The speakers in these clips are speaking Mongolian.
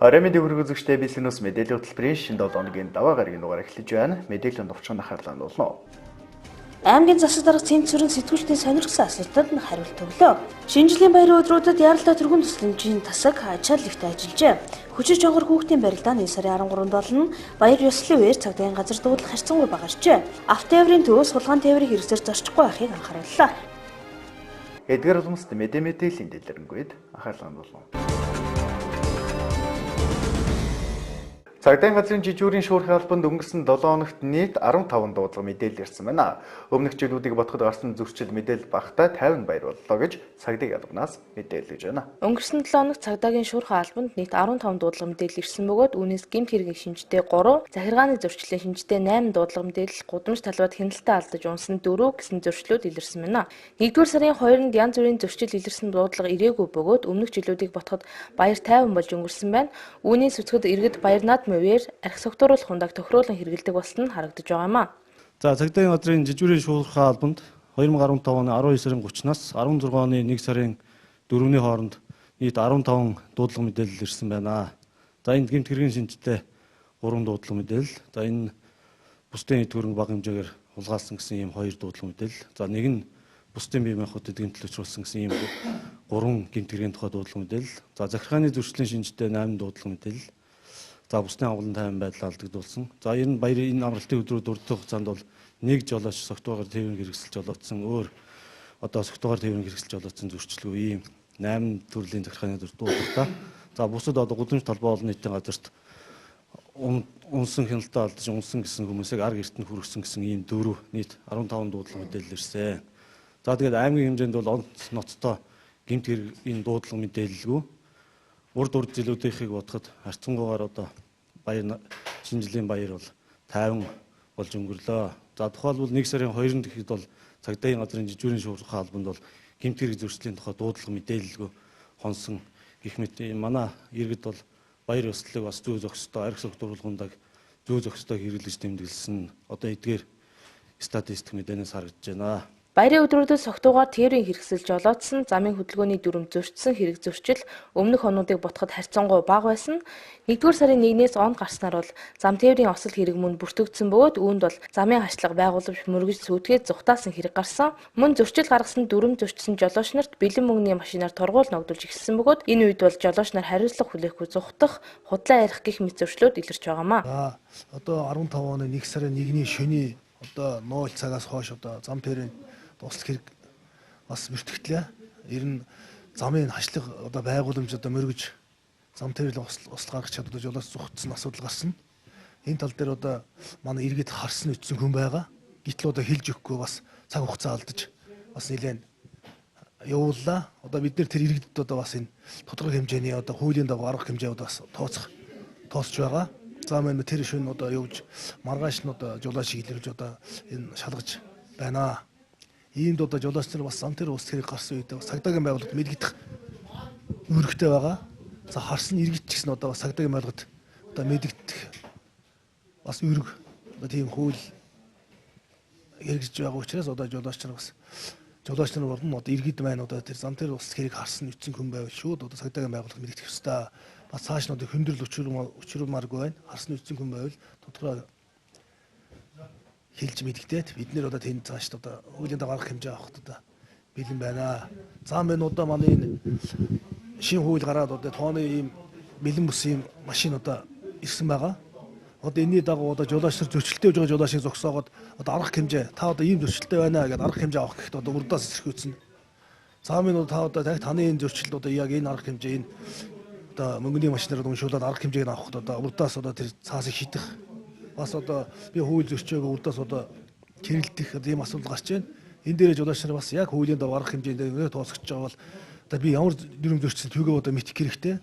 Арамид хүргэж үзэгчтэй бизнес мэдээллийн хөтөлбөрийн шинэ 7 хоногийн даваа гарагийн дугаар эхэлж байна. Мэдээллийн товчхон анхаарлаа болно. Аймгийн засаг дарга цэнцүрэн сэтгүүлчдийн сонирхсан асуултад хариулт өглөө. Шинэ жилийн баярын өдрүүдэд Яралтай тэргуун төслийн тасаг ачаал ливт ажиллажээ. Хүчит жонгор хүүхдийн барилдаа 1 сарын 13-нд нь баяр ёслолын үеэр цагдаагийн газар дуудлах харьцангуй багарчээ. Автотээврийн төвөөс сулгаан тээврийн хэрэгсээр зорчихгүй байхыг анхаарууллаа. Эдгээр улмст мэдээллийн дэлгэрэнгүй анхаарлаа болно. Цагдаагийн газрын жижүүрийн шуурхай албанд өнгөрсөн 7 хоногт нийт 15 дуудлага мэдээлэл ирсэн байна. Өмнөх жилүүдийг бодоход гарсан зөрчил мэдээлэл багтаа 50 баяр боллоо гэж цагдаагийн албанаас мэдээлж байна. Өнгөрсөн 7 хоногт цагдаагийн шуурхай албанд нийт 15 дуудлага мэдээлэл ирсэн бөгөөд үүнээс гэмт хэргийн шинжтэй 3, захиргааны зөрчлийн шинжтэй 8 дуудлага мэдээлэл, гудамж талбайд хяналтаа алдаж унсан 4 гэсэн зөрчлүүд илэрсэн байна. 1-р сарын 2-нд янз бүрийн зөрчил илэрсэн дуудлага ирээгүй бөгөөд өмнөх жилүүдийг бодоход баяр 50 болж өнгөрсөн байна. Үүний сүцгэд иргэд баяр наадмын үеэр архи согтууруулах хундаг тохируулан хэрэгэлдэг болсон нь харагдаж байгаа юм а. За цагдаагийн газрын жижүүрийн шуурхай албанд 2015 оны 12 сарын 30-наас 16 оны 1 сарын 4-ний хооронд нийт 15 дуудлага мэдээлэл ирсэн байна. За энд гэмт хэргийн шинжтэй 3 дуудлага мэдээлэл. За энэ бусдын эд хөрөнгө бага хэмжээгээр хулгайлсан гэсэн ийм 2 дуудлага мэдээлэл. За нэг нь бусдын бие махбодыг гэмтэл учруулсан гэсэн ийм 3 гэмт хэргийн тухай дуудлага мэдээлэл. За захиргааны зөрчлийн шинжтэй 8 дуудлага мэдээлэл. За бусдын агуулгын тайван байдал алдагдуулсан. За энэ баярын энэ амралтын өдрүүд урддаг хугацаанд бол нэг жолооч согтуугаар тээврийн хэрэгсэлж жолоодсон өөр согтуугаар тээврийн хэрэгсэлж жолоодсон зөрчилгүй ийм 8 төрлийн захиргааны дуудлагатай. За бусад гудамж талбай олон нийтийн газарт унсан хяналтаа алдаж унсан гэсэн хүмүүсийг арга эртэнд хүргэсэн гэсэн ийм 4 нийт 15 дуудлага мэдээлэл ирсэн. За тэгээд аймгийн хэмжээнд бол онц ноцтой гэмт хэргийн дуудлага мэдээлэлгүй урд жилүүдийнхийг бодоход харьцангуйгаар баяр шинэ жилийн баяр бол 50 болж өнгөрлөө. За тухайлбал 1 сарын 2-нд гэхэд бол цагдаагийн газрын жижүүрийн шуурхай албанд бол гэмт хэрэг зөрчлийн тухай дуудлага мэдээлэлгүй хонсон гэх мэт манай иргэд бол баяр ёслолыг бас зүй зохистой архи согтууруулгундаг зүй зохистой хэрэглэж тэмдэглэсэн эдгээр статистик мэдээнээс харагдаж байна. Баярын өдрүүдэд согтуугаар тээврийн хэрэгсэл жолоодсон, замын хөдөлгөөний дүрм зөрчсөн хэрэг зөрчил өмнөх онуудыг бодоход харьцангуй бага байсан. 1-р сарын 1-ээс онд гарснаар бол зам тээврийн осол хэрэг мөн бүртгэгдсэн бөгөөд үүнд бол замын хашлага байгууламж мөргөж сүйтгээд зүхтаасан хэрэг гарсан. Мөн зөрчил гаргасан дүрм зөрчсөн жолооч нарт бэлэн мөнгөний машинаар торгуул ногдуулж эхэлсэн бөгөөд энэ үед бол жолооч нар хариуцлага хүлээхгүй зүхтах, худлаа ярих гэх мэт зөрчлүүд илэрч байгаамаа. 15 оны 1 сарын 1-ний шөнийн 0 цагаас хойш зам тээврийн дуслах хэрэг бас бүртгэлээ. Ер нь замын хашлага байгууламж мөргөж зам тээврийн услал гаргах чадвар жолооч зүхтсэн асуудал гарсан. Энэ тал дээр манай иргэд харсан үтсэн хүн байгаа. Гэтэл хэлж өгөхгүй бас цаг хугацаа алдаж бас нэлээд явууллаа. Бид нэр тэр иргэдэд бас энэ тодорхой хэмжээний хуулийн дагуу арга хэмжээ бас тооцож байгаа. За мөн тэр шөнө явж маргааш нь жолоочийг илэрүүлж энэ шалгаж байна. Иймд жолооч нар бас зам тээврийн ус хэрэг гарсан үед цагдаагийн байгууллагад мэдгдэх үүрэгтэй байгаа. За харсан иргэд ч гэсэн бас цагдаагийн байгууллагад мэдгдэх бас үүрэг тийм хууль хэрэгжиж байгаа учраас жолооч нар болон иргэд маань тэр зам тээврийн ус хэрэг харсан үтсэн хүн байвал шууд цагдаагийн байгууллагад мэдгдэх ёстой. Бас цааш нь хөндрөл учруулмааргүй байна. Харсан үтсэн хүн байвал тодорхой хэлж мэдгдээд бид нэр тэнд цааш хуулийн дагуу арга хэмжээ авахд бэлэн байна. За мэн манай энэ шинэ хууль гараад тооны ийм бэлэн бүс ийм машин ирсэн байгаа. Энэний дагуу жолооч нар зөрчилтэй явж байгаа жолоочийг зогсоогоод арга хэмжээ ийм зөрчилтэй байна гэдэг арга хэмжээ авах гэхэд урдаас эсэргүүцэн. За мэн таны энэ зөрчил яг энэ арга хэмжээ энэ мөнгөний машинаар уншуулад арга хэмжээг авахд урдаас тэр цаасыг шийдэх бас би хууль зөрчөөг урдаас чиглэлдэх ийм асуудал гарч байна. Энэ дээр жолооч нар бас яг хуулийн дагуу арга хэмжээнд тооцогдож байгаа бол би ямар дүрм зөрчсөн төгөө мэдэх хэрэгтэй.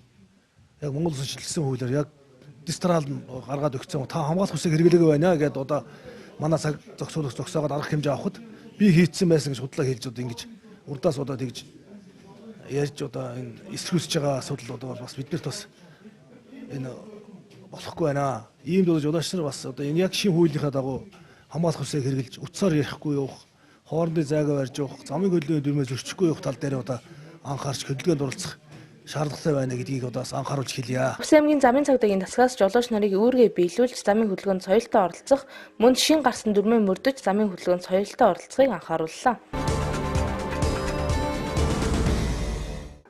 Яг Монгол улсын шилжсэн хуулиар яг дистрал гаргаад өгсөн та хамгаалах хүсэг хэрэглээгүй байна гэдээ манай цаг зогсоогоод арга хэмжээ авахд би хийцсэн байсан гэж худлаа хэлж ингэж урдаас тэгж ярьж энэ эсрүүсэж байгаа асуудал бол бас биднэрт бас энэ болохгүй байна. Иймд жолооч нар бас энэ яг шинэ хуулийнхаа дагуу хамгаалах хүсэг хэрэгжилж утсаар ярихгүй явах, хоорондын зайгаа барьж явах, замын хөдөлгөөний дүрмээ зөрчихгүй явах тал дээр анхаарч хөдөлгөөнд оролцох шаардлагатай байна гэдгийг одоо анхааруулж хэлье. Увс аймгийн замын цагдаагийн тасгаас жолооч нарыг үүргээ биелүүлж замын хөдөлгөөнд соёлтой оролцох, мөн шин гарсан дүрмээ мөрдөж замын хөдөлгөөнд соёлтой оролцохыг анхаарууллаа.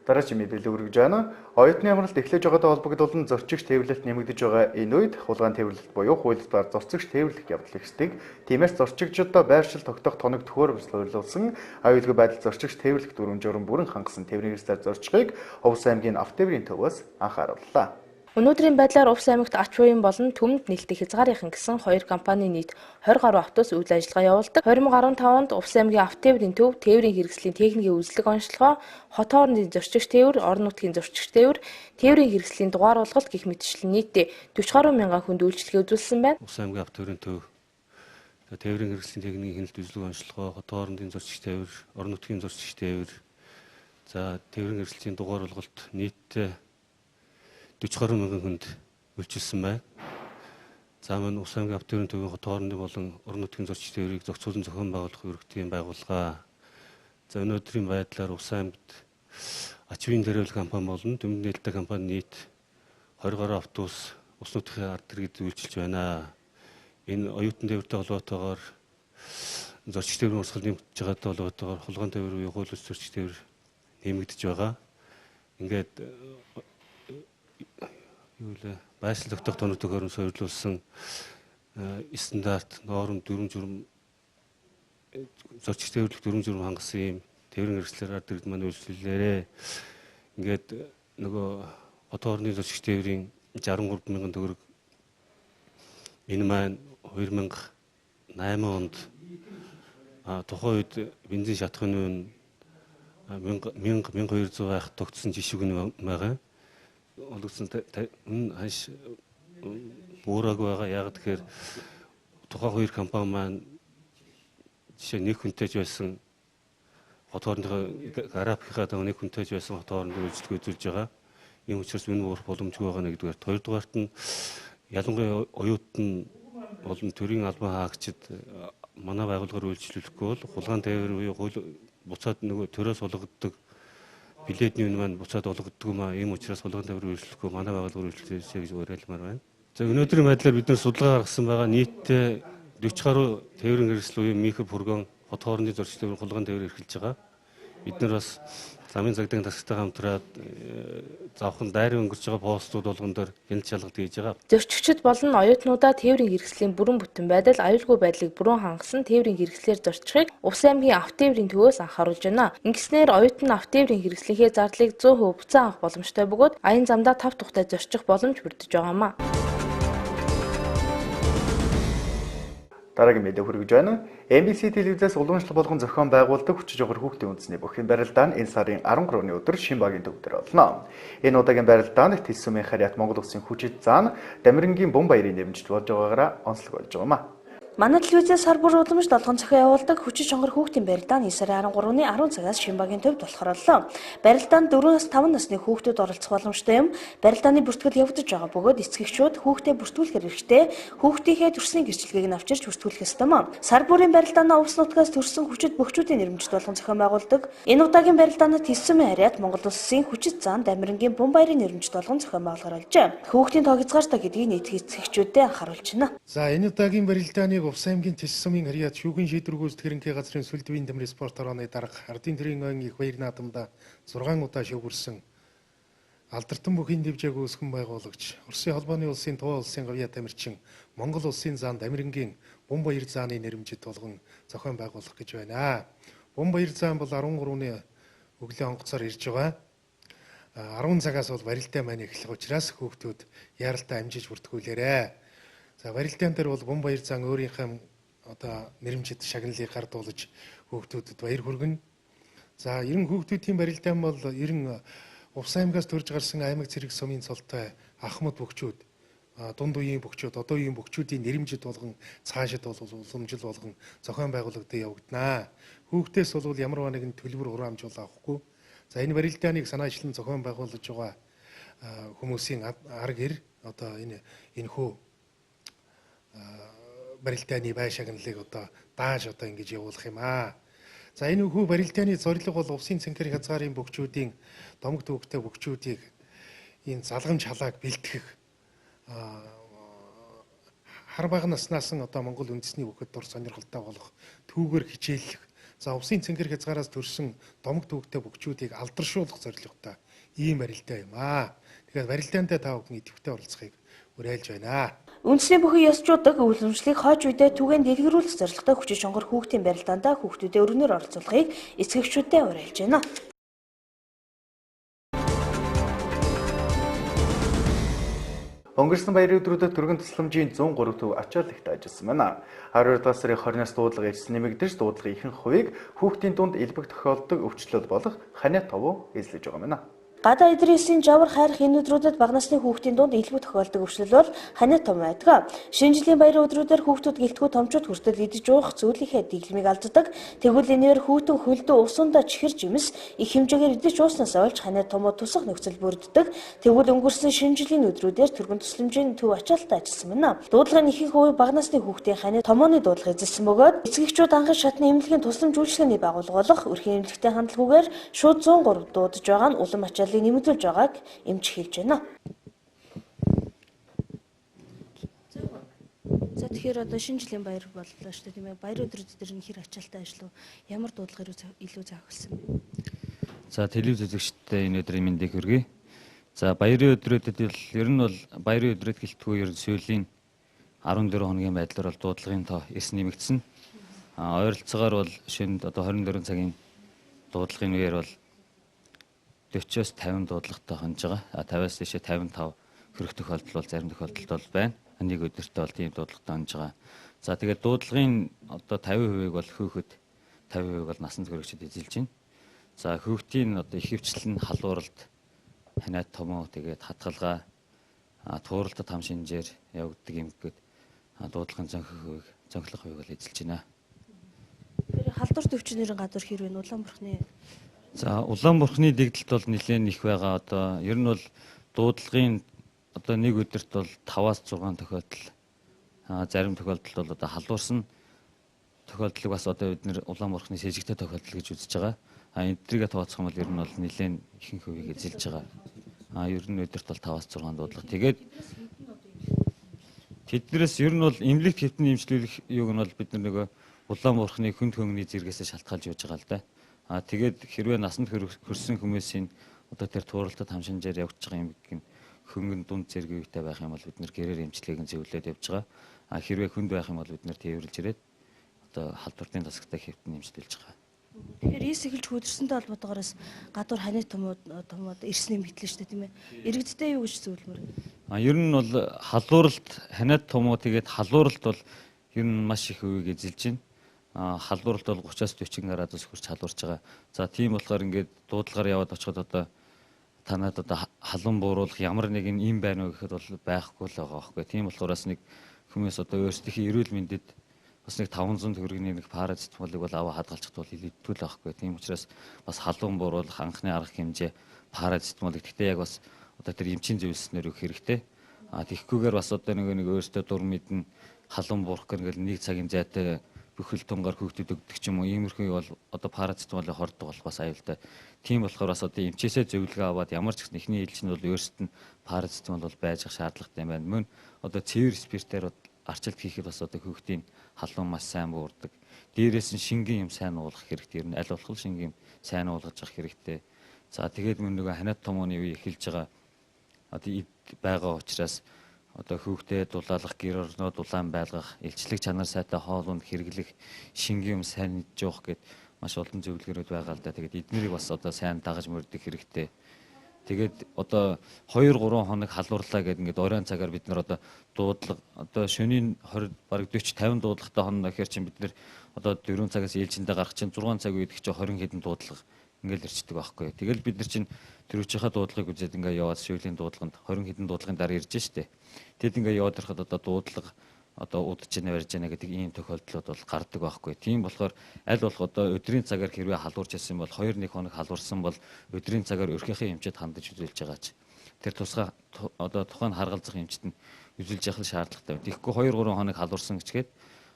Дараагийн мэдээлэл өргөж байна. Оюутны амралт эхлэж байгаатай холбогдуулан зорчигч тээвэрлэлт нэмэгдэж байгаа энэ үед хулгайн тээвэрлэлт буюу хуулиар зорцогч тээвэрлэх явдал ихсдэг. Тиймээс зорчигчдод байршил тогтоох тоног төхөөрөмжлөл хурлуулсан аюулгүй байдал зорчигч тээвэрлэх дүрм журам бүрэн хангасан тээврийн хэрэгслээр зорчхыг Увс аймгийн автотээврийн төвөөс анхаарууллаа. Өнөөдрийн байдлаар Увс аймагт ач буян болон төмөнд нийлдэг хязгаарынхан гэсэн 2 компани нийт 20 гаруй автобус үйл ажиллагаа явуулдаг. 2015 онд Увс аймгийн автотээврийн төв тээврийн хэрэгслийн техникийн үзлэг онцлогоо, хот хоорондын зорчигч тээвэр, орон нутгийн зорчигч тээвэр, тээврийн хэрэгслийн дугааруулгалт гэх мэтчлэн нийтдээ 40 гаруй мянган хүнд үйлчлэгээ үзүүлсэн байна. Увс аймгийн автотээврийн төв тээврийн хэрэгслийн техникийн хяналт үзлэг онцлогоо, хот хоорондын зорчигч тээвэр, орон нутгийн зорчигч тээвэр, за тээврийн хэрэгслийн дугааруулгалт нийтдээ 40 гаруй мянган хүнд үйлчилсэн байна. За мань Увс аймгийн автотээврийн төвийн хот хоорондын болон орон нутгийн зорчигч тээврийг зохицуулан зохион байгуулах өргөдлийн байгууллага. За өнөөдрийн байдлаар Увс аймагт ач үеийн зориулах компани болон төмөнд нээлттэй компани нийт 20 гаруй автобус ус нутгийн ард иргэд үйлчилж байна. Энэ оюутан тээвэртэй холбоотойгоор зорчигч тээврийн урсгал нэмэгдэж байгаатай холбоотойгоор хулгайн тээвэр буюу хууль бус зорчигч тээвэр нэмэгдэж байгаа. Ингээд байршил тогтоох тоног төхөөрөмж суурилуулсан стандарт норм дүрм журам зорчигч тээвэрлэх дүрм журам хангасан юм тээврийн хэрэгслээр ард иргэд маань үйлчлүүлээрээ. Ингээд нөгөө хот хоорондын зорчигч тээврийн 63 мянган төгрөг энэ маань 2008 онд тухайн үед бензин шатахын үн 1200 байх тогтсон жишг нь байгаа. Олгосон энэ хаш буураг байгаа. Яг тэгэхээр тухайн 2 компани маань жишээ нэг хүнтэйж байсан хот хоорондын гараапийнхаа дагуу нэг хүнтэйж байсан хот хоорондын үйлчлэг үзүүлж байгаа. Ийм учраас энэ уурах боломжгүй байгаа нэгдүгээр. Хоёрдугаарт нь ялангуяа оюутан болон төрийн албан хаагчид манай байгууллагаар үйлчлүүлэхгүй бол хулгайн тээвэр буюу буцаад нөгөө төрөөс олгогддог билетний үн маань буцаад олгогддог юм аа. Ийм учраас хулгайн тээвэр үйлчлэхгүй манай байгууллагаар үйлчлүүлээсэй гэж уриалмаар байна. За өнөөдрийн байдлаар бид нар судалгаа гаргасан байгаа нийтдээ 40 гаруй тээврийн хэрэгсэл буюу микро фургон хот хоорондын зорчигч тээвэр хулгайн тээвэр эрхэлж байгаа. Бид нар бас замын цагдаагийн тасгтай хамтраад завхан дайрын өнгөрч байгаа постууд болгон дээр хяналт шалгалт хийж байгаа. Зорчигчид болон оюутнуудаа тээврийн хэрэгслийн бүрэн бүтэн байдал аюулгүй байдлыг бүрэн хангасан тээврийн хэрэгслээр зорчихыг Увс аймгийн автотээврийн төвөөс анхааруулж байна. Ингэснээр оюутан автотээврийн хэрэгслийнхээ зардлыг 100% буцаа авах боломжтой бөгөөд аян замдаа тав тухтай зорчих боломж бүрдэж байгаамаа. Дараагийн мэдээ хүргэж байна. MBC телевизээс уламжлал болгон зохион байгуулдаг хүчиж огор хүүхдийн үндэсний бүхний барилдаан энэ сарын 13-ны өдөр Шинбагийн төвдөр болно. Энэ удаагийн барилдаанд Тэс сүмийн харьяат Монгол Улсын хүчит заан Дамирангийн Бум баярын нэрмжит болж байгаагаараа онцлог болж байгаамаа. Манай телевизээс сар бүр уламж долгон цахин явуулдаг хүчит чонгор хүүхдийн барилдаан 9 сарын 13-ны 10 цагаас Шинбагийн төвд болохоор. Барилдаанд 4-5 насны хүүхдүүд оролцох боломжтой юм. Барилдааны бүртгэл явагдаж байгаа бөгөөд эцэгчүүд хүүхдээ бүртгүүлэхээр хэрэгтэй. Хүүхдийнхээ төрсний гэрчлэгийг нь авчирч бүртгүүлэх ёстой мөн. Сар бүрийн барилдаанаа Увс нутгаас төрсэн хүчит бөхчүүдийн нэрмжит долгон цахин байгуулдаг. Энэ удаагийн барилдаанд Тэс сүмийн харьяат Монгол Улсын хүчит заан Дамирангийн Бум баярын нэрмжит долгон цахин байгуулгаар олжээ. Хүүхдийн тоо хязгаартай гэдгийг нийт эцэгчүүдэд анхааруулж байна. За энэ удаагийн барилдааны Увс аймгийн Тэс сүмийн харьяат шүүгэн шийдвэр гүйцэтгэх хэрэнхий газрын сүлдвийн тэмрийн спорт орооны дарга ардын төрийн ойн их баяр наадамда 6 удаа шүүгэрсэн алдартан бүхийн дэвжээг үүсгэн байгуулагч Оросын холбооны улсын Туваа улсын гавьяа тамирчин Монгол улсын заан Дамирангийн Бум баяр зааны нэрмжит болгон зохион байгуулах гэж байна. Бум баяр заан бол 13-ны өглөө онгоцоор ирж байгаа. 10 цагаас бол барилдаан маань эхлэх учраас хүүхдүүд яаралтай амжиж бүртгүүлээрэ. За барилдаан дээр бол Бум баяр заан өөрийнхөө одоо нэрмжит шагналыг гардуулж хүүхдүүдэд баяр хүргэнэ. За 90 хүүхдүүдийн барилдаан бол 90 Увс аймгаас төрж гарсан аймаг цэрэг сумын цолтой ахмад бөхчүүд, дунд үеийн бөхчүүд, одоо үеийн бөхчүүдийн нэрмжит болгон цаашид бол уламжил болгон зохион байгуулагдаж явагдана. Хүүхдээс бол ямар нэгэн төлбөр хураамжуул авахгүй. За энэ барилдааныг санаачлан зохион байгуулж байгаа хүмүүсийн арга гэр одоо энэ хөө барилдааны бай шагналыг одоо дааж одоо ингэж явуулах юм аа. За энэ хүү барилдааны зорилго бол Увсын цэнхэр хязгаарын бөгчүүдийн домог төвөгтэй бөгчүүдийг энэ залгамж халааг бэлтгэх хар бага наснаас нь одоо Монгол үндэсний бүхэд дур сонирхолтой болох түүгээр хичээллэх. За Увсын цэнхэр хязгаараас төрсэн домог төвөгтэй бөгчүүдийг алдаршуулах зорилготой ийм барилдаа юм аа. Тэгэхээр барилдаандаа та бүхэн идэвхтэй оролцохыг уриалж байна. Үндэсний бүхэн ёсчуудаг өвлөмжлөлийг хойч үедээ түгээн дэлгэрүүлэх зорилготой хүчин шонгор хүүхдийн барилдаандаа хүүхдүүдэд өргөнөөр оролцуулахыг эцэгчүүдэд уриалж байна. Өнгөрсөн баярын өдрүүдэд түргэн тусламжийн 103 төв ачаал ихтэй ажилласан байна. 12 дугаар сарын 20-наас дуудлага ижсэн нэмэгдэж дуудлагын ихэнх хувийг хүүхдийн дунд элбэг тохиолдог өвчлөл болох ханиа товоо эзлэж байгаа юм. Гадаа эдрээсийн жавар хайрах энэ өдрүүдэд бага насны хүүхдийн дунд элбэг тохиолдог өвчлөл бол ханиа том байдаг. Шинэ жилийн баярын өдрүүдээр хүүхдүүд гэлтгүү томчууд хүртэл идэж уух зүйлийнхээ дэглэмийг алддаг. Тэгвэл энэгээр хүүтэн хөлдөө усундаа чихэр жимс их хэмжээгээр идэж ууснаас олж ханиа томоо тусах нөхцөл бүрддэг. Тэгвэл өнгөрсөн шинэ жилийн өдрүүдээр түргэн тусламжийн төв ачаалтаа ажилласан байна. Дуудлагын ихэнх хувь бага насны хүүхдийн ханиа томооны дуудлага эзэлсэн бөгөөд эцэгчүүд анхан шатны эмнэлгийн тусламж үйлчилгээний байгууллага болох өрхийн эмнэлэгтэй хандлаггүйгээр шууд 103 дуудаж байгаа нь улам ачаал нэмэгдүүлж байгааг эмч хэлж байна. За тэгэхээр одоо шинэ жилийн баяр боллоо шүү дээ тийм ээ. Баярын өдрүүд дээр нь хэр ачаалтай ажиллав? Ямар дуудлагаар илүү зааварсан бэ? За телевиз үзэгчдээ энэ өдрийн мэндийг хүргэе. За баярын өдрүүдэд ер нь бол баярын өдрөд гэлтгүй ер нь сүүлийн 14 хоногийн байдлаар бол дуудлагын тоо эрс нэмэгдсэн. Ойролцоогоор бол шөнөд одоо 24 цагийн дуудлагын үеэр бол 40-оос 50 дуудлагатай хонж байгаа. 50-аас дээшээ 55 хөрөх тохиолдол бол зарим тохиолдолд бол байна. Нэг өдөртөө бол тийм дуудлагатай хонж байгаа. За тэгээд дуудлагын одоо 50% бол хөөхөд 50% бол насанд хүрэгчид эзэлж байна. За хүүхдийн одоо их хвчлэн халууралд ханиад томоо тэгээд хатгалгаа тууралтад хам шинжээр явагддаг юм гээд дуудлагын зөнхлөх хувийг бол эзэлж байна. Тэр халдвар төвчнэрийн гадуур хэрвээ Улаанбурхны За Улаанбурхны дэгдэлт бол нэлээд их байгаа. Одоо ер нь бол дуудлагын одоо нэг өдөрт бол 5-аас 6 тохиолдол зарим тохиолдолд бол одоо халуурсан тохиолдлыг бас одоо бид нэр Улаанбурхны сэжигтэй тохиолдол гэж үзэж байгаа. Эдгээрээ тооцох юм бол ер нь бол нэлээд ихэнх хувийг эзэлж байгаа. Ер нь өдөрт бол 5-аас 6 дуудлага. Тэгээд тэднээс ер нь бол эмнэлэгт хэвтэн эмчилүүлэх юуг нь бол бид нөгөө Улаанбурхны хүнд хөнгөний зэрэгээс шалтгаалж явж байгаа л да. Тэгээд хэрвээ насанд хүрсэн хүмүүсийн одоо тэр тууралтад хам шинжээр явж байгаа юм гин хөнгөн дунд зэрэг үетэй байх юм бол бид нэр гэрээр эмчилгээг зөвлөд явж байгаа. Хэрвээ хүнд байх юм бол бид нэр тээвэрлж ирээд одоо халдвартын тасагтай хэвтэн эмчилж байгаа. Тэгэхээр ийс эхэлж хөдөрсөнтэй холбоотойгоос гадуур ханиа томоод ирсэн юм хэтлээ шүү дээ тийм ээ. Иргэдтэй юу гэж зөвлөмөр? Ер нь бол халууралт ханиад томоо тэгээд халууралт бол ер нь маш их үеийг эзэлж байна. Халдварт бол 30-аас 40 градус хүрч халуурч байгаа. За тийм болохоор ингээд дуудлагаар яваад очиход одоо танад одоо халуун бууруулах ямар нэгэн юм байна уу гэхэд бол байхгүй л байгаа байхгүй. Тийм болохоор бас нэг хүмүүс одоо өөрсдийнхээ эрүүл мэндэд бас нэг 500 төгрөгийн нэг парацетамолыг бол аваа хадгалчихд бол илэрдэггүй л байхгүй. Тийм учраас бас халуун бууруулах анхны арга хэмжээ парацетамолыг гэхдээ яг бас одоо тэр эмчийн зөвлөснөөр өгөх хэрэгтэй. Тэгэхгүйгээр бас одоо нэг өөртөө дур мэднэ халуун буурах гэнгээл нэг цагийн зайтай бүхэл тунгаар хүүхдэд өгдөг ч юм уу иймэрхүү бол одоо парацетамолыг хордог болох бас аюултай. Тийм болохоор бас одоо эмчээсээ зөвлөгөө аваад ямар ч гэсэн эхний ээлжинд бол өөрсдөд нь парацетамол бол байж ах шаардлагатай юм байна. Мөн одоо цэвэр спиртээр арчилт хийхэд бас одоо хүүхдийн халуун маш сайн буурдаг. Дээрээс нь шингэн юм сайн уулгах хэрэгтэй. Ер нь аль болох шингэн юм сайн уулгаж авах хэрэгтэй. За тэгээд мөн нөгөө ханиад томооны үе эхэлж байгаа одоо байгаа учраас одоо хүүхдэд дулаалах, гэр орноо дулаан байлгах, илчлэг чанар сайтай хоол унд хэрэглэх, шингэн юм сайн идж явах гэд маш олон зөвлөгөөрүүд байгаа л да. Тэгээд эднэрийг бас одоо сайн дагаж мөрдөх хэрэгтэй. Тэгээд одоо 2-3 хоног халуурлаа гэдэг ингээд оройн цагаар бид нар одоо дуудлага одоо шөнийн 20 бараг 40-50 дуудлагатай хоног гэхэр чинь бид нар одоо 4 цагаас ээлжиндээ гарах чинь 6 цаг үед ч 20 хэдэн дуудлага ингээл ирчдэг байхгүй. Тэгэл бид нар чинь тэрүүчийнхаа дуудлагыг үзээд ингээ яваад шивлийн дуудлаганд 20 хэдэн дуудлагын дараа ирж штэ. Тэгэд ингээ яваад ирахад одоо дуудлага одоо удаж ийнэ барьж ийнэ гэдэг ийм тохиолдлууд бол гардаг байхгүй. Тийм болохоор аль болох одоо өдрийн цагаар хэрвээ халуурч ирсэн бол 2-1 хоног халуурсан бол өдрийн цагаар өрхийнхээ эмчэд хандаж үзүүлж байгаач. Тэр тусгай одоо тухайн харгалзах эмчэд нь үзүүлж явах шаардлагатай. Тэгэхгүй 2-3 хоног халуурсан гэчгээд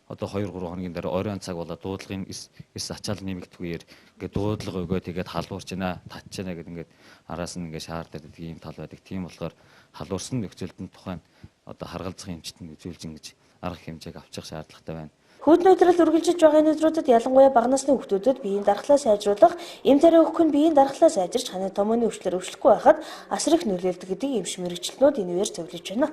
одоо 2 3 хоногийн дараа оройн цаг болоод дуудлагын эс ачаал нэмэгдэхгүйгээр ингээд дуудлага өгөө тэгээд халуурч байна, татж байна гэдэг ингээд араас нь ингээд шаардаад байдаг ийм тал байдаг. Тийм болохоор халуурсан нөхцөлд нь тухайн одоо харгалзах эмчтэн үзүүлж ингэж арга хэмжээг авчих шаардлагатай байна. Хүүд нөөдрөл үргэлжлэж байгаа нэвтрүүдэд ялангуяа бага насны хүүхдүүдэд биеийн дархлаа сайжруулах, эм царай өгөх нь биеийн дархлаа сайжирч ханы томооны өвчлөөр өвчлөхгүй байхад асар их нөлөөлдөг гэдэг эмч мэрэгчлэнүүд энэ үеэр зөвлөж байна.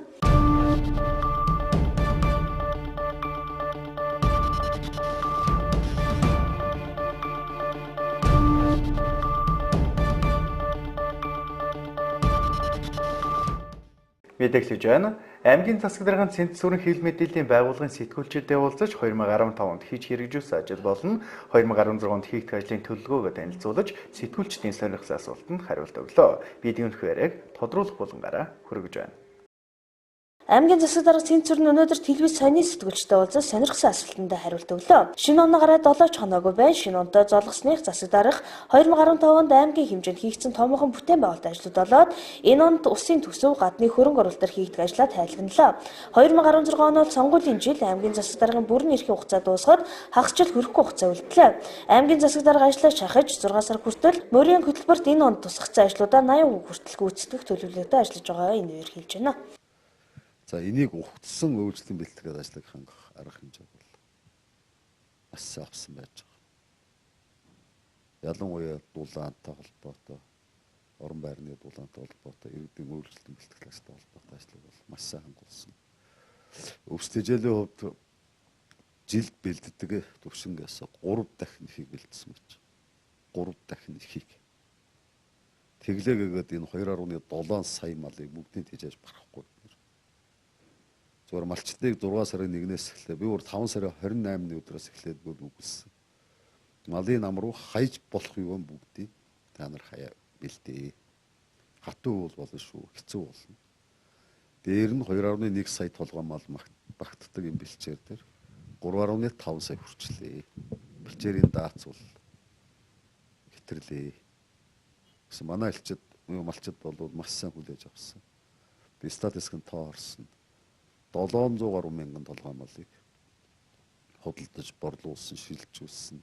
Мэдээлж байна. Аймгийн засаг даргын Цэнт сүрэн хэвлэл мэдээллийн байгууллагын сэтгүүлчдэд уулзаж 2015 онд хийж хэрэгжүүлсэн ажил болон 2016 онд хийгдэх ажлын төлөвлөгөөгөө танилцуулж сэтгүүлчдийн сонирхсан асуултанд хариулт өглөө. Бид энэ хүрэээг тодруулах булангаараа хүргэж байна. Аймгийн засаг дарга Цэнт сүрэн өнөөдөр телевиз саяны сэтгүүлчтэй уулзаж сонирхсан асуултанд хариулт өглөө. Шинэ оноо гараад 7 ч хоноогүй байна. Шинэ онтой золгосных засаг дарга 2015 онд аймгийн хэмжээнд хийгдсэн томоохон бүтээн байгуулалт ажлууд болоод энэ онд улсын төсөв гадны хөрөнгө оруулалтаар хийгдэх ажлаа тайлбарлалаа. 2016 он бол сонгуулийн жил аймгийн засаг даргын бүрэн эрхийн хугацаа дуусгаад хагас жил хүрэхгүй хугацаа үлдлээ. Аймгийн засаг дарга ажлаа шахаж 6 сар хүртэл мөрийн хөтөлбөрт энэ онд тусгацсан ажлуудаа 80% хүртэл гүйцэтгэх төлөвлөгөөтэй ажиллаж байгаа энэ үеэр хэлж байна. За энийг ухтсан үйлчлэлийн бэлтгэл ажлыг хангах арга хэмжээ бол бас авсан байж байгаа. Ялангуяа дулаантай холбоотой, орон байрны дулаантай холбоотой, иргэдийн үйлчлэлийн бэлтгэл ажлтай холбоотой ажлыг бол маш сайн хангуулсан. Өвсдөжлийн хувьд жилд бэлддэг төвшингээс 3 дахин ихийг бэлдсэн байж. 3 дахин ихийг. Тэглээгээд энэ 2.7 сая малыг бүгдийг тижээж барахгүй. Зүгээр малчтыг 6 сарын 1-ээс эхлээ. Би өөр 5 сарын 28-ны өдрөөс эхлээд бүгдсэн. Малын нам руу хайж болох юм бүгдийг та нар хаяа бэлдээ. Хатуу болно шүү, хэцүү болно. Дээр нь 2.1 сая толгой мал багтдаг юм бэлчээр дээр 3.5 сая хүрчлээ. Бэлчээрийн даацвал хэтэрлээ. Гэсэн манай элчид, малчид бол маш сайн хүлээж авсан. Би статистикийн тоо харсан. 700 гаруй мянган толгой малыг худалдаж, борлуулсан, шилжүүлсэн,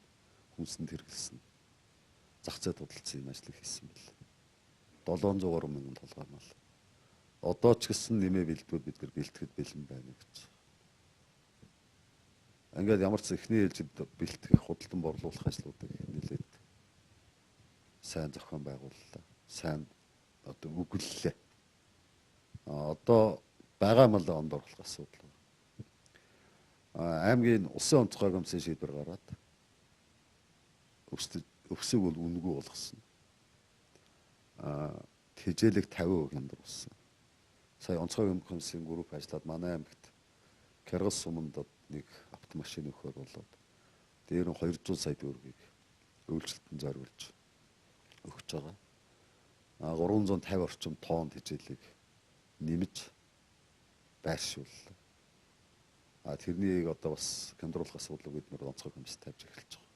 хүнсэнд хэрэглэсэн. Зах зээлд худалдсан энэ ажлыг хийсэн бэл. 700 гаруй мянган толгой мал. Одоо ч гэсэн нэмээ бэлдвэл бид нар бэлтгэхэд бэлэн байна гэж. Ингээд ямар ч эхний ээлжид бэлтгэх, худалдан борлуулах ажлуудыг нэлээд сайн зохион байгууллаа. Сайн одоо өгүүллээ. Одоо байгаа мал онд оруулах асуудал. Аймгийн улсын онцгой комиссийн шийдвэр гараад өвсөг бол үнэгүй болгосон. Тэжээлэг 50% хямдруулсан. Сая онцгой комиссийн групп ажиллаад манай аймагт Кяргас суманд нэг автомашин өгөхөр болоод дээр нь 200 сая төгрөгийг үйлчлэлтэнд зориулж өгч байгаа. 350 орчим тонн тэжээлэг нэмж байршууллаа. Тэрнийг одоо бас хямдруулах асуудлыг бид нэр онцгой комисс тавьж эхэлж байгаа.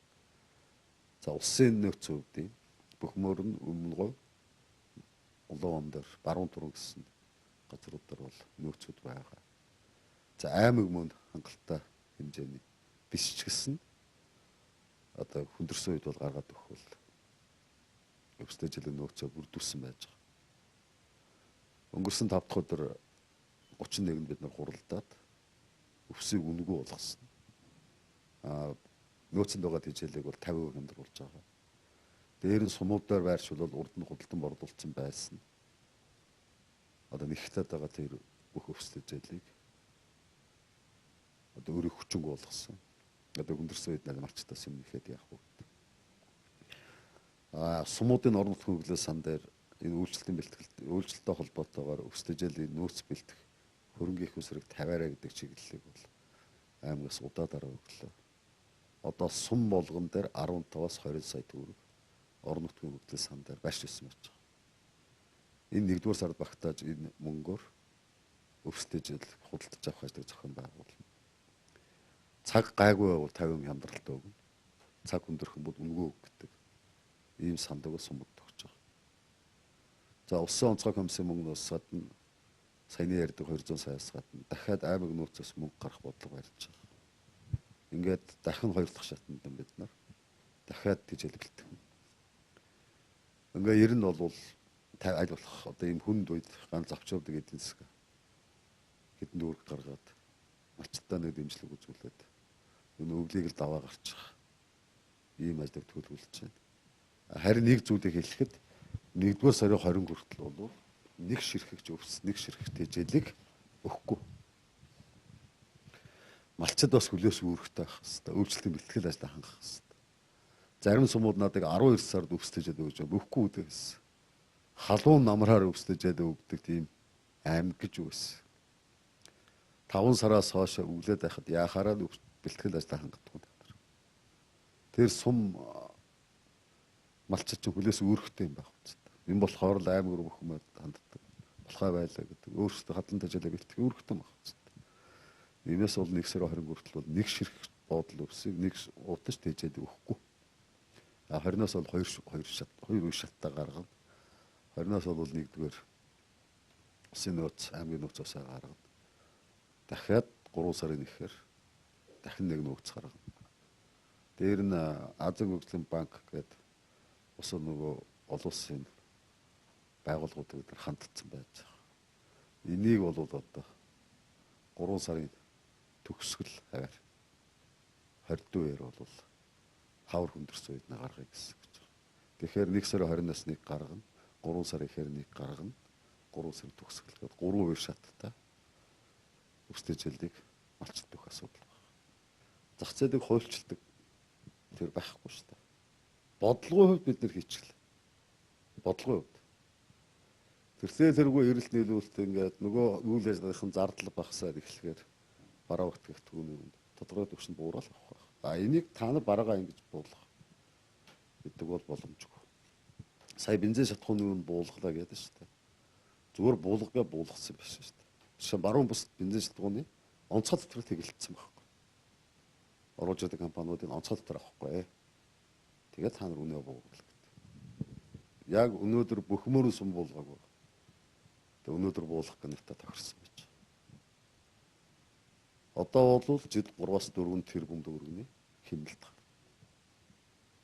За улсын нөөц өвдийн бүх мөр нь өмнөгөө улаан ондөр баруун туран гэсэн газруудаар бол нөөцүүд байгаа. За аймаг мөн хангалттай хэмжээний биш ч гэсэн одоо хүндэрсэн үед бол гаргаад өгөх бол өвстэй жилийн нөөцөө бүрдүүлсэн байж байгаа. Өнгөрсөн 5 дахь өдөр 31-нд бид нар хуралдаад өвсийг үнэгүй болгосон. Нөөцөнд байгаа тэжээлэг бол 50% хямдруулж байгаа. Дээр нь сумуудаар байршуулбал урд нь худалдан борлуулсан байсан. Одоо нэгтгэж байгаа тэр бүх өвс тэжээлийг одоо өөрийн хүчинг болгосон. Одоо хүндэрсэн үед малчтаас юм нэхэд яах вэ? Сумуудын орон нутгийн хөгжлийн сан дээр энэ үйлчлэлтийн бэлтгэлт үйлчлэлтэй холбоотойгоор өвс тэжээлийн нөөц бэлтгэх хөрөнгөний их усрыг тавиараа гэдэг чиглэлийг бол аймагаас удаадараа өглөө. Одоо сум болгон дээр 15-аас 20 сая төгрөг орон нутгийн хөгжлийн сан дээр байршуулсан байж байгаа. Энэ 1-р сард багтааж энэ мөнгөөр өвс тэжээл худалдаж авах ажлыг зохион байгуулна. Цаг гайгүй байвал 50% хямдралт өгнө. Цаг өндөрөх юм бол үнэгүй өгдөг. Ийм сандаг бол сумд тогтож байгаа. За улсын онцгой комиссийн мөнгнөөс гадна саяны ярьдаг 200 саяас гадна дахиад аймаг нөөцөөс мөнгө гарах бодлого барьж байгаа. ингээд дахин 2 дахь шатанд бид нар дахиад тижэл бэлтгэв. Ингээ ер нь бол аль болох одоо ийм хүнд үед ганц авчирдаг эдийн засаг хэдэн дүүрэг гаргаад малчтаа нэг дэмжлэг үзүүлээд энэ өвлийг л даваа гарчих ийм ажил төлөвлөж байна. Харин нэг зүйлийг хэлэхэд 1-р сарын 20 хүртэл бол нэг ширхэгч өвс, нэг ширхэгт тижэлэг өгөхгүй. Малчид бас хөлөөс үүрэгтэй байх хэвээр, өвчлөлтийн бэлтгэл ажил хангах хэвээр. Зарим сумууд надад 12 сард өвсдөж өгч өгөхгүй үдээс. Халуун намраар өвсдөж өгдөг тийм аймаг гэж үгээс. 5 сараас хойш өглөөд байхад яхаараа бэлтгэл ажил хангадаг. Тэр сум малчид ч хөлөөс үүрэгтэй юм байх үстэй. Энэ болохоор л аймаг руу бүхмэд ханддаг. Болохоо байлаа гэдэг. Өөрсдөө хадлан тажиалаа бэлтгэх үүрэгтэй байх үстэй. Иймээс бол 1 сарын 20 хүртэл бол нэг ширх боодол өвсийг нэг удаж тээжээд өгөхгүй. 20-оос бол 2 шаттай гаргана. 20-оос бол 1-р усын нөөц, аймгийн нөөцөөс гаргана. Дахиад 3 сарын нэхээр дахин нэг нөөц гаргана. Дээр нь Азийн хөгжлийн банк гэдэг ус нөгөө олон улсын байгууллагуудад бид хандсан байж байгаа. Энийг бол одоо 3 сарын төгсгөл хавар 22-ээр бол хавар хүндэрсэн үед нь гаргая гэсэн гэж байна. Тэгэхээр 1 сарын 20-наас нэг гаргана, 3 сарын ихээр нэг гаргана, 3 сарын төгсгөл гэдэг 3 үе шаттай өвсдөжлийг малчд бүх асуудал байна. Зах зээлийг хуульчилдаг тэр байхгүй шүү дээ. Бодлогын хувьд бид нэр хийчихлээ. Бодлогын хувьд. Тэргүй эрэлт нийлүүлэлт ингээд нөгөө үйл ажиллагааны зардал багасаар эхлэхээр бараа өгтгөх түүний тодорхой төвшөнд буурал авах байх. Энийг та нар бараагаа ингэж буулгах гэдэг бол боломжгүй. Сая бензин шатхууны буулгалаа гэдэг шүү дээ. Зүгээр буулгагаа буулгасан биш шүү дээ. Жишээ баруун бус бензин шатхууны онцгой дотор тэгэлцсэн байхгүй. Оруулж байгаа компаниудын онцгой дотор авахгүй. Тэгээд та нар үнэ буулгал гэдэг. Яг өнөөдөр бөхмөр сум буулгаагүй. Тэгээд өнөөдөр буулгах гэнэтэй тохирсон байж. Одоо бол жид 3-аас 4 тэрбум төгрөгийн хэмнэлт гарна.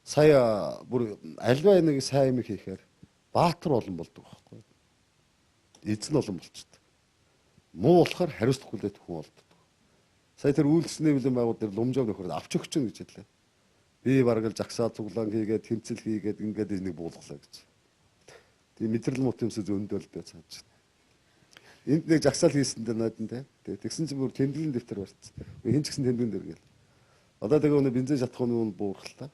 Сая бүр альва нэг сайн юм хийхээр баатар олон болдог байхгүй. Эзэн олон болчихдээ. Муу болохоор хариуцлагагүй хүн болдог. Сая тэр үйлчлэлийн бэлэн байгууллагууд тэр лумжоо нөхөр авч өгч гэж хэллээ. Би бараг л жагсаа цуглаан хийгээд тэмцэл хийгээд ингээд энийг буулгалаа гэж. Тийм мэдрэл мут юмсээ зөндөлдөө цааж. Энд нэг жагсаал хийсэн дээр нойдон те. Тэгсэн чинь бүр тэмдэглэлийн дэвтэр барьсан. Хин ч гэсэн тэмдэглэн дээр гээл. Одоо тэгээ өнө бензин шатхууны үн буурхалтаа.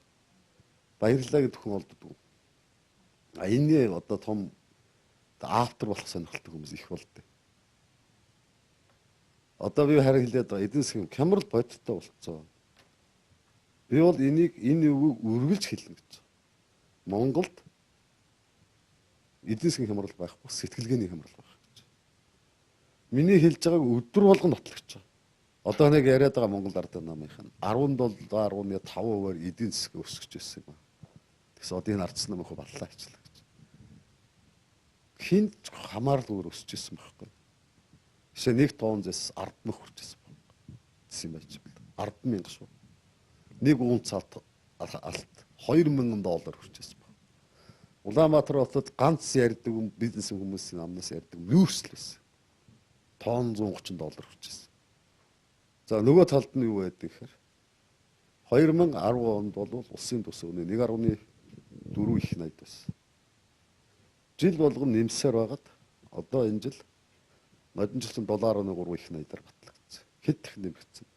Баярлалаа гэдэг хүн олддог. Энэний одоо том автор болох сонирхолтой хүмүүс их болдог. Одоо би харин хэлээд байгаа эдийн засгийн хямрал бодиттой болцсон. Би бол энэ үгийг үргэлж хэлнэ гэж. Монголд эдийн засгийн хямрал байхгүй, сэтгэлгээний хямрал байх гэж. Миний хэлж байгааг өдөр болгон нотлогч байгаа. Одоо нэг яриад байгаа Монгол ардын намынхан 17.5%-аар эдийн засаг өсгөж байсан юм. Тэгсэн одоо энэ ардсан намынх батлаа хийчлээ гэж. Хинт хамаарлагаар өсөж ирсэн байхгүй. Жишээ нэг тоннээс 10 мянга хүрчээсэн байна. Тэсэн байж байна. 10 мянга шүү. Нэг унц алт $2000 хүрчээсэн байна. Улаанбаатар хотод ганц ярьдаг бизнес хүмүүсийн амнаас ярьдаг нүүрсэл байсан. Тонн $130 хүрчээсэн. За нөгөө талд нь юу байдаг гэхээр 2010 онд бол улсын төсөв нь 1.4 их найд байсан. Жил болгон нэмсээр байгаад одоо энэ жил нодон жилийн $3 их найдаар батлагдсан. Хэд их нэмэгдсэн.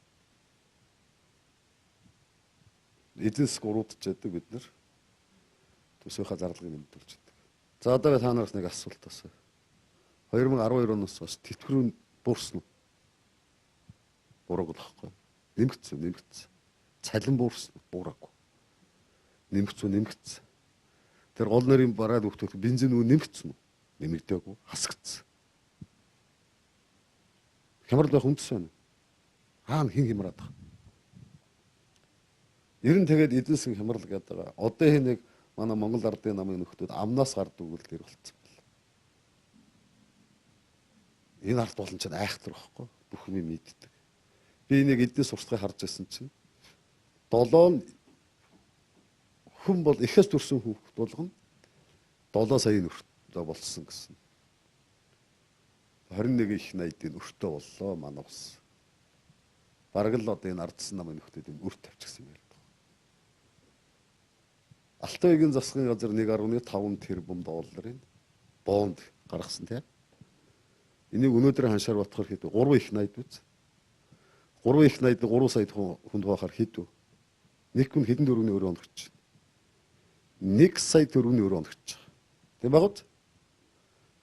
Эдийн засаг уруудж яддаг бид нар төсөөхөө зарлагыг нэмэгдүүлж яддаг. За одоо та нараас нэг асуулт асууя. 2012 оноос хойш тэтгэврийн буурсан уу? Буураагүй байхгүй. Нэмэгдсэн. Цалин буурсан уу? Буураагүй. Нэмэгдсэн. Тэр гол нэрийн бараад өгтөх бензин үү нэмэгдсэн үү? Нэмэгдээгүй. Хасагдсан. Хямрал байх үндэс байна. Хаана хин хямраад байгаа. Ер нь тэгээд эдийн засгийн хямрал гэдэг байгаа. Одоо нэг манай Монгол ардын намын нөхдүүд амнаас гардаг үгэлдэр болцсон байна. Энэ ард болон ч айхтар байхгүй. Бүх юм мэддэг. Би нэг эдийн суртахыг харж байсан чинь 7 хүн бол ихээс төрсэн хүүхэд болгоно 7 саяын өртөө болсон гэсэн. 21 их найдын өртөө боллоо манай ус. Бараг л одоо энэ ардсан намын нөхдөд юм өрт тавьчихсан юм байна. Алтайгийн засгийн газар 1.5 тэрбум долларын бонд гаргасан тийм. Энийг өнөөдөр ханшаар батхаар хэд вэ? 3 их найд үз. 3 их найд 3 сая хүнд хуваахаар хэд вэ? Нэг хүн хэдэн төгрөгийн өрөө онгорч байна. 1 сая төгрөгийн өрөө онгорч байгаа. Тийм баг уу?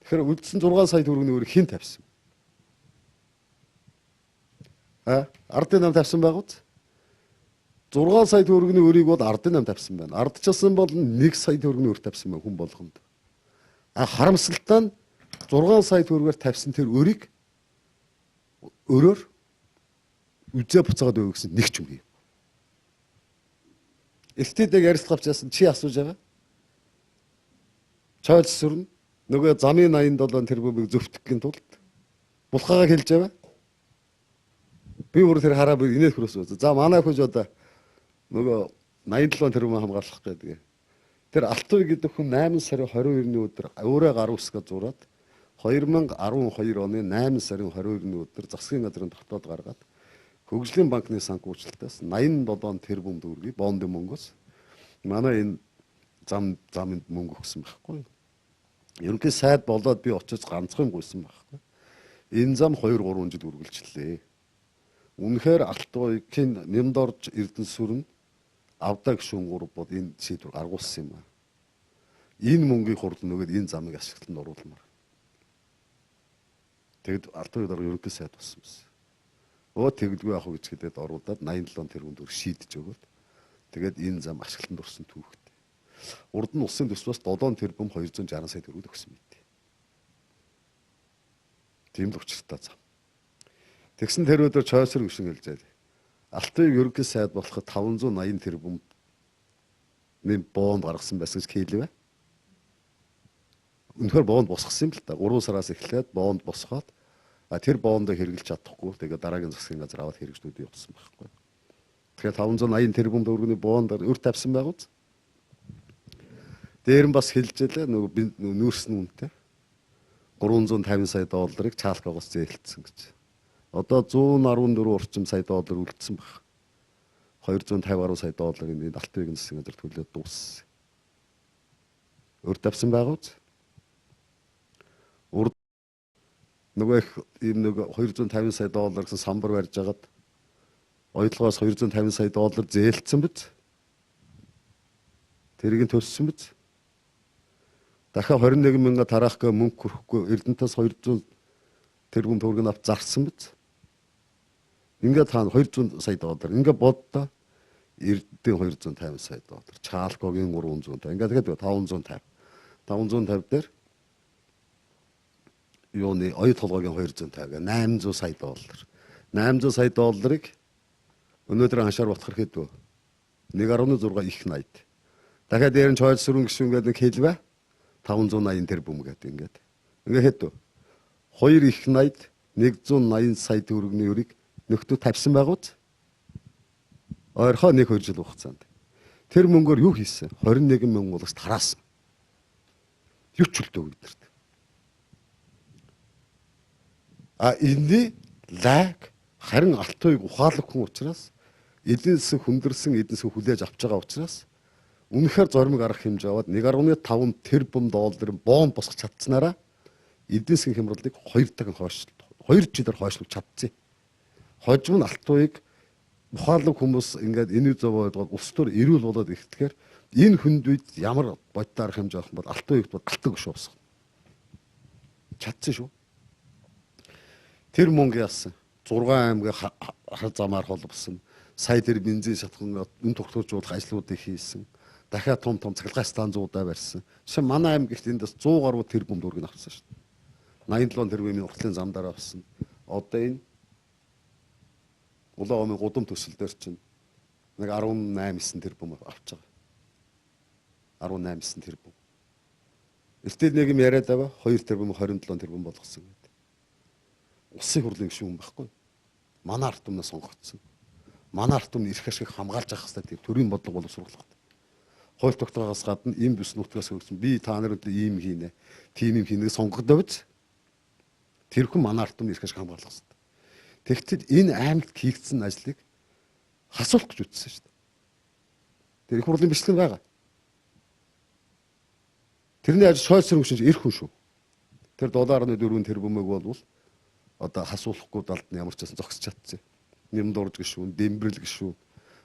Тэгэхээр үлдсэн 6 сая төгрөгийн өрөө хэн тавьсан? Ардын нам тавьсан баг уу? 6 сая төгрөгийн өрийг бол ардын нам тавьсан байна. Ардчилсан бол 1 сая төгрөгийн өр тавьсан байна хүн болгонд. Харамсалтай нь 6 сая төгрөгөөр тавьсан тэр өрийг өрөөр үзээ буцаагаад өгөө гэсэн нэг ч юм юм. Элтэдэг ярилцлага авчихсан чи асууж байгаа. Чойлс сүрнэ. Нөгөө замын 87 тэрбумыг зөвтгөхийн тулд булхаагаа хэлж байгаа. Би өөр тэр хараа би инээд хөрөөс. За манай хөөж одоо нөгөө 87 тэрбум хамгаалах гэдэг. Тэр Алтуй гэдэг хүн 8 сарын 22-ны өдөр өөрөө гар үсгээ зураад 2012 оны 8 сарын 22-ны өдөр засгийн газрын дотоод гаргаад Хөгжлийн банкны санхүүжилтээс 87 тэрбум төгрөгийг бондын мөнгөөс манай энэ замд мөнгө өгсөн байхгүй. Ерөнхий сайд болоод би очиж ганцхан гуйсан байхгүй. Энэ зам 2-3 жил үргэлжлэлээ. Үнэхээр Алтуйгийн Нямдорж Эрдэнэсүрэн авдаг шунгуур бод энэ шийдвэр гаргуулсан юм аа. Энэ мөнгийг хурлан нөгөөд энэ замыг ашиглалтанд оруулмаар. Тэгэд Алтуй дараа ерөнхий сайд болсон юм. Тэгэлгүй яах вэ гэж хэлээд оруулаад 87 тэрбум төгрөг шийдэж өгөөд тэгээд энэ зам ашиглалтанд орсон түүхтэй. Урд нь улсын төсвөөс 7 тэрбум 260 сая төгрөг өгсөн мэт. Тийм л учиртай зам. Тэгсэн тэр өдөр чойсор гүшин хэлжээ. Алтуйг ерөнхий сайд болоход 580 тэрбум мен бонд гаргасан байсан гэж хэлвэ. Үнэхээр бонд босгосон юм л та. 3 сараас эхлээд бонд босгоод тэр бондоо хэрэгжилж чадахгүй. Тэгээд дараагийн засгийн газар аваад хэрэгжлүүд явуулсан байхгүй. Тэгэхээр 580 тэрбум төгрөгийн бонд өрт тавьсан байгааз. Дээр нь бас хэлжээлээ нөгөө нүүрсэн үнэтэй 350 сая долларыг Чаалкагоос зээлдсэн гэж. Одоо 114 орчим сая доллар үлдсэн баг. 250 гаруй сая долларын энэ Алтайгийн засгийн газар төлөөд дууссан. Өрт тавьсан байгааз. Нөгөө их ийм нэг 250 сая доллар гэсэн самбар барьж агаад ойдлогоос 250 сая доллар зээлдсэн биз. Тэрийг нь төлсөн биз. Дахиад 21 мянга тараахга мөнгө хүрхгүй Эрдэнэтээс 200 тэрбум төгрөг авч зарсан биз. Ингээд таана 200 сая доллар. Ингээд боддоо Эрдэнэтийн 250 сая доллар, Чаалкогийн 350. Ингээд тэгээд 550. 550 дээр юуны оюу толгойн 250 800 сая доллар. 800 сая долларыг өнөөдөр ханшаар батхар хэд вэ? 1.6 их найд. Дахиад дээр нь чойл сүрэн гişүн гэдэг нэг хэлвэ. 580 тэрбум гэдэг ингээд. Ингээд хэд вэ? 2 их найд 180 сая төгрөгийн өрийг нөхдөө тавьсан байгууз. Ойрхоо 1-2 жил хугацаанд. Тэр мөнгөөр юу хийсэн? 21 мянган улс тараасан. Юу ч үлдээгүй бидэрт. Энэний лайк харин Алтуйг ухаалаг хүн учраас эдийн засаг хүндэрсэн эдийн засаг хүлээж авч байгаа учраас үнэхээр зоримог арга хэмжээ аваад 1.5 тэрбум долларын бонд босгох чадсанараа эдийн засгийн хямралыг 2 дахин хойшлуулж 2 жилээр хойшлуулж чадсан. Хожим нь Алтуйг ухаалаг хүмүүс ингээд энэ зөв ойлгоод улс төр эрүүл болоод ихтгэхээр энэ хүнд үед ямар бодтой арга хэмжээ авах юм бол Алтуйг бол алтан гүш уусгах. Чадсан шүү. Тэр мөнгө яасан. 6 аймгийн хар замаар холбосон. Сая тэр бензин шатхан үн тогтворжуулах ажлуудыг хийсэн. Дахиад том цахилгаан станцуудаа барьсан. Жишээ манай аймагт эндээс 100 гаруй тэрбум төгрөг авсан шүү дээ. 87 тэрбумын уртлын зам дараа авсан. Одоо энэ Улаан омын гудам төсөл дээр чинь нэг 18-9 тэрбум авч байгаа. 18-9 тэрбум. Элтэд нэг юм яриад байгаа 2 тэрбум 27 тэрбум болгосон гэдэг. Улсын хурлын гишүүн байхгүй. Манай ард түмнээ сонгогдсон. манай ард түмний эрх ашиг хамгаалж авах хэрэгтэй тийм төрийн бодлого боловсруулах. Хууль тогтоогоос гадна ийм бүс нутгаас өгсөн би та нарт ийм хийнэ. Тийм юм хийнэ сонгогдоо биз. Тэр хүн манай ард түмний эрх ашиг хамгаалах хэрэгтэй. Тэгтэл энэ аймагт хийгдсэн ажлыг хасуулах гэж үтсэн шүү дээ. Тэр их хурлын бичлэг байгаа. Тэрний ажил соёл сэрүүн шинж эрх хүн шүү. Тэр 7.4 тэрбумыг бол одоо хасуулахгүй далд нь ямар ч байсан зогсож чадсан. Нэрмдурж гişүүн, Дэмбэрэл гişүүн,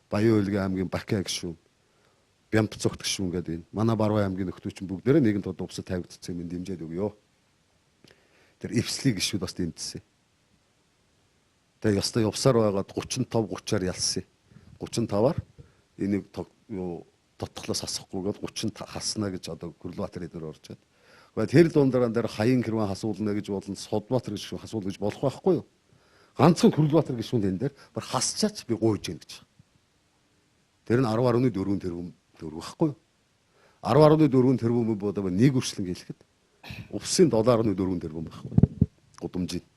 Баян-Уйлгийн аймгийн Бакай гişүүн, Бямбцогт гişүүн гэдэг энэ манай Баруун аймгийн нөхдөөч бүгдээрээ нэгэн тод увсад тавигдсан юм дэмжээд өгөө. Тэр эвслийг гişүүд бас дэмжсэн. Тэгээ ястай явсаар байгаад 35 30-аар ялсан. 35-аар энийг тотглоос хасахгүйгээд 30 хаснаа гэж одоо Гүрлбаатар эдгээр орж чад. Тэр дундаа дээр хаян хэрвэн хасуулна гэж болон Содбаатар гэж хасуул гэж болох байхгүй юу? Ганцхан Гүрлбаатар гişүүн энэ дээр бар хасчаач би гуйж гин гэж. Тэр нь 10.4 тэрбум төгрөг байхгүй юу? 10.4 тэрбум бодоо нэг өршлөн хэлэхэд увсын 7.4 тэрбум байхгүй юу? Гудамжийн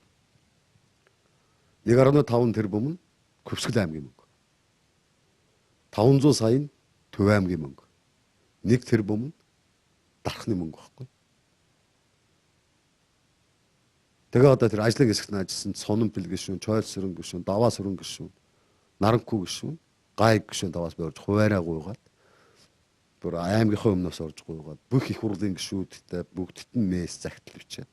1.5 тэрбум нь Көвсгөл аймгийн мөнгө. 500 сая нь Төв аймгийн мөнгө. 1 тэрбум нь дархны мөнгө байхгүй юу? Тэгээ одоо тэр ажлын хэсэгт ажилласан Сононбэл гişүүн, Чойл сүрэн гişүүн, Даваа сүрэн гişүүн, Наранхүү гişүүн, Гай гişүүн даваас борж хуваараа гуйгаад бүр аймгийнхаа өмнөөс орж гуйгаад бүх их хурлын гişүүдтэй бүгдд нь мэс загтал бичээд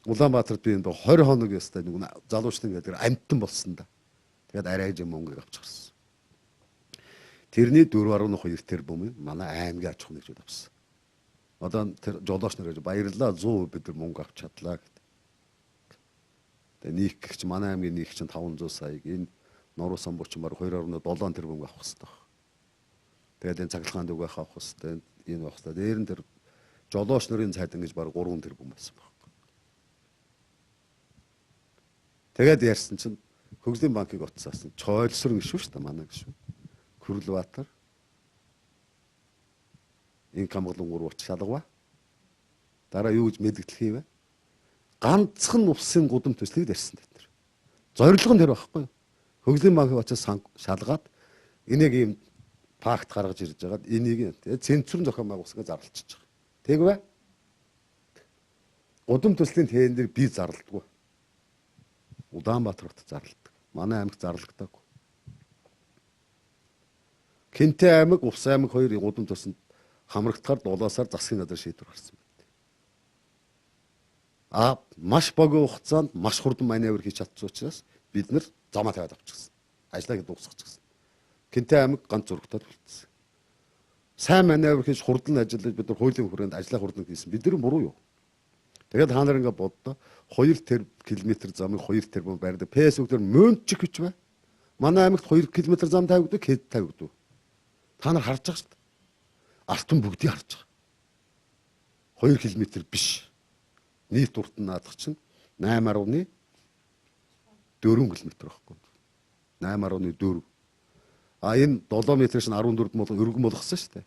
Улаанбаатарт би энэ 20 хоног ястай нэг залуучны гэдэг амттан болсон да. Тэгээд арайж мөнгө авч гарсан. Тэрний 4.2 тэрбум манай аймгийн аж ахуйн нэгжүүд авсан. Одоо тэр жолооч нар баярлалаа 100% бид нар мөнгө авч чадлаа гэдэг. Тэгээ нийх гэгч манай аймгийн нийх чинь 500 саяг энэ Нуруу самбуучин баг 2.7 тэрбум авах хэрэгтэй. Тэгээд энэ цахилгаан дүүгээс авах хэрэгтэй. Энэ авах хэрэгтэй. Дээр нь тэр жолооч нарын цайд ингэж баг 3 тэрбум болсон баг. Тэгээд ярьсан чинь Хөгжлийн банкыг утсаасан. Чойлсрын гişүү шүү дээ манай гişүү. Гүрлбаатар. Энэ камгалан 3 шалгава. Дараа юу гэж мэдгдэл хийвэ? Ганцхан усын гудам төслийг ярьсан тэр. Зорилго нь тэр байхгүй юу? Хөгжлийн банкыг очиж шалгаад энийг ийм пакт гаргаж ирж байгаад энийг центрын зохион байгуулалтыг зарлчихж байгаа. Тэгвэ? Гудам төслийн тээн дээр би зарлдаггүй. Улаанбаатар хотод зарладаг. Манай аймагт зарлагдаагүй. Хинтээ аймаг, Увс аймаг хоёрын гудам төсөнд хамрагдахаар дулаасаар засгийн газар шийдвэр гарсан байна. Маш богино хугацаанд маш хурдан маневр хийж чадсан учраас бид нэр замаа тавиад авчихсан. Ажлаа дуусгачихсан. Хинтээ аймаг ганц зургатад үлдсэн. Сайн маневр хийж хурдан ажиллаж бид нар хуулийн хүрээнд ажлаа хурдан хийсэн. Бид нар буруу юу? Тэгээд та нар ингээд боддоо 2 км замыг 2 тэрбум байрдаг. Facebook дээр мөнч гэж бай. Манай аймагт 2 км зам тавигддаг, хэд тавигдав. Та нар харж байгаа шүү дээ. Алтан бүгдийг харж байгаа. 2 км биш. Нийт урт нь наадах чинь 8.4 км байхгүй. 8.4. Энэ 7 метр шин 14 мол өргөн болгосон шүү дээ.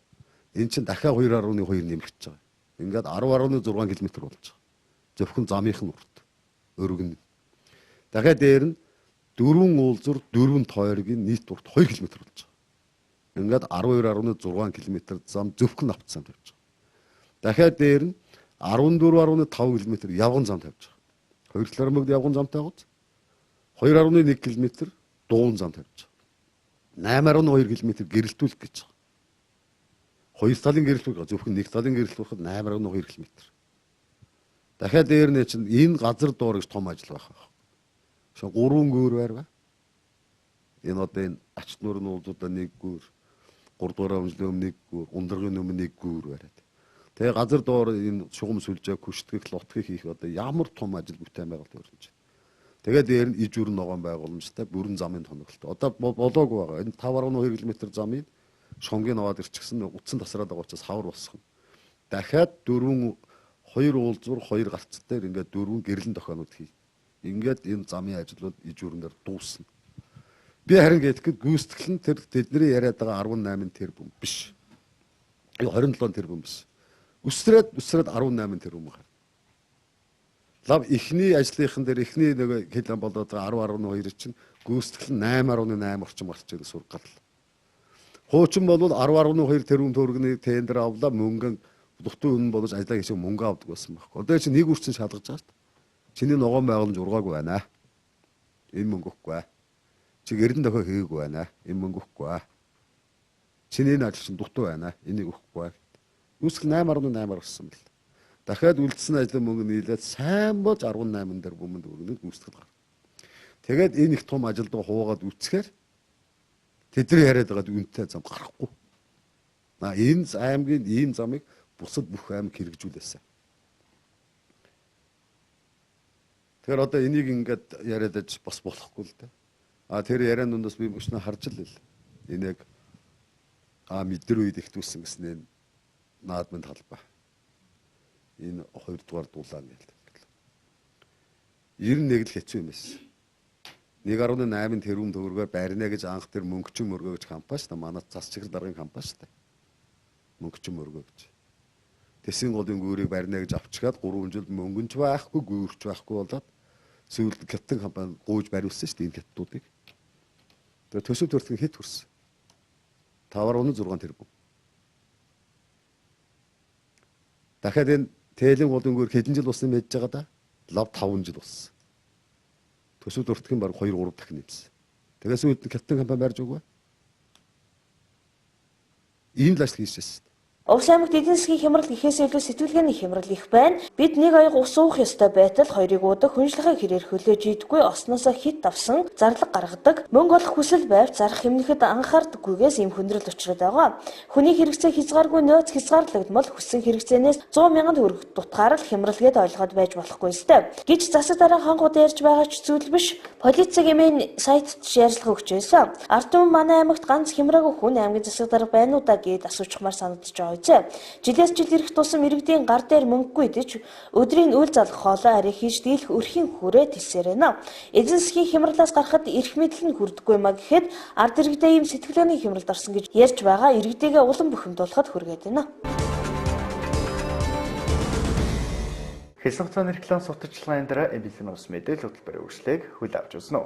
Энэ чинь дахиад 2.2 нэмэгдэж байгаа. Ингээд 10.6 км болж байгаа. Зөвхөн замынхын урт өргөн. Дахиад дээр нь 4 уулзур 4 тойргийн нийт урт 2 км болж байгаа. Ингээд 12.6 км зам зөвхөн автсан тавьж байгаа. Дахиад дээр нь 14.5 км явган зам тавьж байгаа. Хоёр талаар мөгд явган замтай гоц. 2.1 км дуун зам тавьж байгаа. 8.2 км гэрэлтүүлэх гэж байгаа. Хоёр талын гэрэлтүүлэх зөвхөн нэг талын гэрэлтүүлэхэд 8.2 км. Дахиад дээр нь чинь энэ газар дуур гэж том ажил байгаа. Шо 3 гүүр байр. Энэ одоо энэ ач нуурын уулзуудаа 1 гүүр, 3 дугаар өмжлөө 1 гүүр, ундрагын өмнө 1 гүүр бариад. Тэгээ газар дуур энэ шугам сүлжээ, күштгэх, лутгах хийх одоо ямар том ажил бүтээн байгуулалт өрнөж. Тэгээд дээр нь иж бүрэн ногоон байгууламжтай бүрэн замын тоноглолт. Одоо болоогүй байгаа. Энэ 5.2 км замыг шонгийн аваад ирчихсэн утсан тасраад байгаа учраас хавар босгоно. Дахиад 2 уулзуур 2 галц дээр ингээд 4 гэрлэн тохионууд хий. Ингээд энэ замын ажлууд иж бүрэнээр дуусна. Би харин гэхэд гүйцэтгэл нь тэр тэдний яриад байгаа 18 тэрбум биш. 27 тэрбум биш. Үсрээд 18 тэрбум гарна. Лав эхний ажлынхан дээр эхний нэг хэлэн болоод 10.12 чинь гүйцэтгэл нь 8.8 орчим гарч ирэх сургал. Хуучин бол 10.2 тэрбум төгрөгийн тендер авлаа мөнгө дутуу үнэн болж ажиллаа гэж мөнгө авдаг байсан байхгүй. Одоо чи нэг үрцэн шалгаж байгаа шүү дээ. Чиний ногоон байгууламж ургаагүй байна. Энэ мөнгө өгөхгүй. Чи гэрдэн дохио хийгээгүй байна. Энэ мөнгө өгөхгүй. Чиний ажил чинь дутуу байна. Энийг өгөхгүй. Гүйцэтгэл 8.8 орсон бэл. Дахиад үлдсэн ажлын мөнгө нийлээд сайн болж 18 тэрбум төгрөгийг гүйцэтгэл гаргав. Тэгээд энэ их том ажилд хуугаад үцхээр тэдний яриад байгаа үнэтэй зам гарахгүй. Энэ аймгийн ийм замыг бусад бүх аймаг хэрэгжүүлээсэ. Тэгэхээр одоо энийг ингээд яриад аж бас болохгүй л дээ. Тэр яриан дундаас би өчнө харж л ил. Энийг мэдэр үед ихтүүлсэн гэснээр наадмын талбай. Энэ 2 дугаар дулаан гээл. 91 л хэцүү юм байсан. 1.8 тэрбум төгрөгөөр барина гэж анх тэр мөнгөчин мөргөө гэж компани шүү дээ. Манай цас чигэр даргын компани шүү дээ. Мөнгөчин мөргөө гэж. Тэсийн голын гүүрийг барина гэж авчгаад 3 жил мөнгөнч байхгүй, гүүрч байхгүй болоод сүүлд Кяттан компани гуйж бариулсан шүү дээ энэ кяттуудыг. Тэгээ төсөв төртгөн хэд хүрсэн? 5.6 тэрбум. Дахиад энэ тээлийн голын гүүр хэдэн жил болсон мэдж байгаа да? Лав 5 жил болсон. Төсөв дуртгийн баг 2-3 дахин нэмсэн. Тэгээс үүд нь Кяттан компани барьж өгөө. Ийм л ажил хийжсэн. Увс аймагт эдийн засгийн хямрал гэхээс илүү сэтгэлгээний хямрал их байна. Бид нэг аяг ус уух ёстой байтал хоёрыг уудаг хүншлэхээ хэрээр хөлөөж идэггүй осноосоо хит авсан зарлаг гаргадаг мөнгө олох хүсэл байвч зарах хэмнэхэд анхаардаггүйгээс ийм хүндрэл учраад байгаа. Хүний хэрэгцээ хязгааргүй нөөц хязгаарлагдмал хүссэн хэрэгцээнээс 100 мянган төгрөг дутгаар л хямралгээд ойлгоод байж болохгүй сте. Гэж засаг дараа хангууд ярьж байгаа ч зүйл биш. Полицийн эмээн сайтд ярьцлага өгч байсан. Ард түмэн манай аймагт ганц хямраагүй хүн аймгийн засаг дараа байна уу да гэд асуучмаар санагдаж байгаа. Жилээс жил ирэх тусам иргэдийн гар дээр мөнгөгүй идэж өдрийн үйл залах хоолой арай хийж дийлэх өрхийн хүрээ тэлсээр байна. Эзэн засгийн хямралаас гарахад эрх мэдэл нь хүрдэггүй маа гэхэд ард иргэдээ ийм сэтгэлгээний хямралд орсон гэж ярьж байгаа иргэдийгээ улам бухимдуулахад хүргээд байна. Хэсэг хугацааны реклам сутагчлагын дараа ABC News мэдээлэл хөтөлбөрийн үргэлжлэлийг хүлээн авч үзнэ.